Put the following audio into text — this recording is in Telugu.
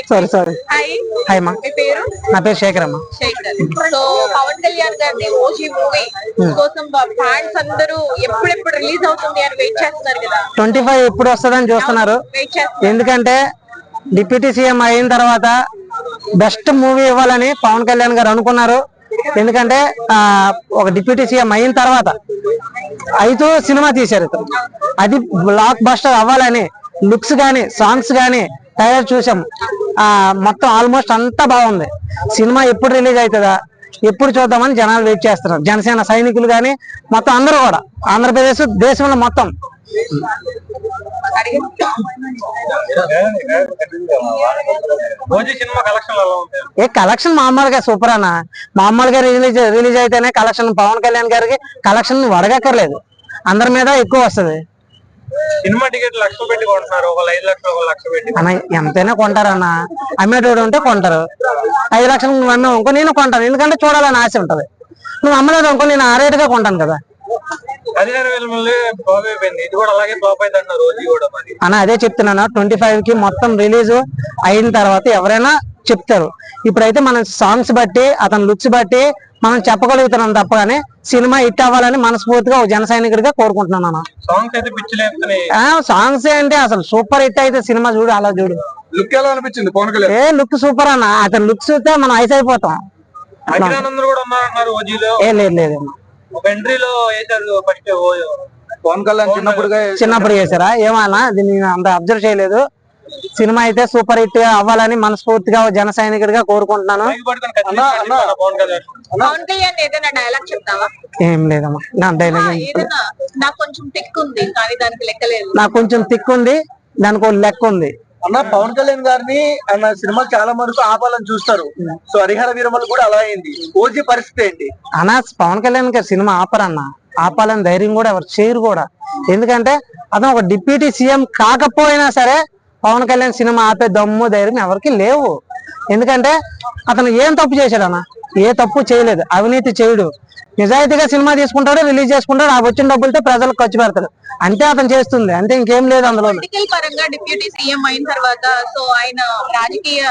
Sorry sorry. హాయ్ మా, నా పేరు శేఖర్ అమ్మ. సో పవన్ కళ్యాణ్ గారి ఓజీ మూవీ కోసం ఫ్యాన్స్ అందరూ ఎప్పుడెప్పుడు రిలీజ్ అవుతుంది అని వెయిట్ చేస్తున్నారు కదా. 25 ఎప్పుడు వస్తుందని చూస్తున్నారు. ఎందుకంటే డిప్యూటీ సీఎం అయిన తర్వాత బెస్ట్ మూవీ ఇవ్వాలని పవన్ కళ్యాణ్ గారు అనుకున్నారు. ఎందుకంటే ఒక డిప్యూటీ సీఎం అయిన తర్వాత 5 సినిమా తీశారు. అది బ్లాక్ బస్టర్ అవ్వాలని లుక్స్ గానీ సాంగ్స్ గానీ తయారు చూసాం. మొత్తం ఆల్మోస్ట్ అంతా బాగుంది. సినిమా ఎప్పుడు రిలీజ్ అవుతుందా, ఎప్పుడు చూద్దామని జనాలు వెయిట్ చేస్తున్నారు. జనసేన సైనికులు గానీ మొత్తం అందరూ కూడా, ఆంధ్రప్రదేశ్ దేశంలో మొత్తం. కలెక్షన్ మామూలుగా సూపర్ అన్న. మామూలుగా రిలీజ్ అయితేనే కలెక్షన్. పవన్ కళ్యాణ్ గారికి కలెక్షన్ వడగక్కర్లేదు, అందరి మీద ఎక్కువ వస్తుంది. సినిమా టికెట్ లక్షలు పెట్టి కొంటున్నారు, 5 లక్షలు 1 లక్ష పెట్టి. అన్న ఎంతైనా కొంటారన్న, అమ్మేటోడు ఉంటే కొంటారు. 5 లక్షలు నువ్వు అమ్మే అనుకో, నేను కొంటాను. ఎందుకంటే చూడాలని ఆశ ఉంటది. నువ్వు అమ్మలేదు అనుకో, నేను ఆ రేటుగా కొంటాను కదా. 16,000 ఇది కూడా అలాగే ఫ్లాప్ అయింది అన్నారు రోజు కూడా. అన్న అదే చెప్తున్నాను, 25 కి మొత్తం రిలీజ్ అయిన తర్వాత ఎవరైనా చెప్తారు. ఇప్పుడైతే మనం సాంగ్స్ బట్టి, అతని లుక్స్ బట్టి మనం చెప్పగలుగుతున్నాం తప్పగానే సినిమా హిట్ అవ్వాలని మనస్ఫూర్తిగా ఒక జన సైనికుడిగా కోరుకుంటున్నాను అన్న. సాంగ్స్ అంటే అసలు సూపర్ హిట్ అయితే సినిమా చూడు, అలా చూడు. లుక్ ఎలా అనిపించింది పవన్ కళ్యాణ్? లుక్ సూపర్ అన్న. అతని లుక్స్ అయితే మనం ఐస్ అయిపోతాం. లేదు లేదు, ఒక ఎంట్రీలో ఫస్ట్ పవన్ కళ్యాణ్ చిన్నప్పుడు చేశారా ఏమన్నా, దీన్ని అంత అబ్జర్వ్ చేయలేదు. సినిమా అయితే సూపర్ హిట్ అవ్వాలని మనస్ఫూర్తిగా జన సైనికుడిగా కోరుకుంటున్నాను. ఏం లేదమ్మా, నా డైలాగ్ నాకు కొంచెం తిక్కు ఉంది, కానీ దానికి లెక్కలేదు. నాకు కొంచెం తిక్కు ఉంది, దానికి ఒక లెక్క ఉంది. అన్న పవన్ కళ్యాణ్ గారిని అన్న సినిమా చాలా వరకు ఆపాలని చూస్తారు. సో హరిహర వీరమలు కూడా అలా అయింది. ఓజీ పరిస్థితి ఏంటి అన్న? పవన్ కళ్యాణ్ గారు సినిమా ఆపరన్న, ఆపాలని ధైర్యం కూడా ఎవరు చేయరు కూడా. ఎందుకంటే అతను ఒక డిప్యూటీ సీఎం కాకపోయినా సరే పవన్ కళ్యాణ్ సినిమా ఆపే దమ్ము ధైర్యం ఎవరికి లేవు. ఎందుకంటే అతను ఏం తప్పు చేశాడన్న? ఏ తప్పు చేయలేదు, అవినీతి చేయడు, నిజాయితీగా సినిమా తీసుకుంటాడు, రిలీజ్ చేసుకుంటాడు, ఆ వచ్చిన డబ్బులతో ప్రజలకు ఖర్చు పెడతాడు. అంతే అతను చేస్తుంది, అంతే, ఇంకేం లేదు అందులో. పొలిటికల్ పరంగా డిప్యూటీ సీఎం అయిన తర్వాత సో ఆయన రాజకీయ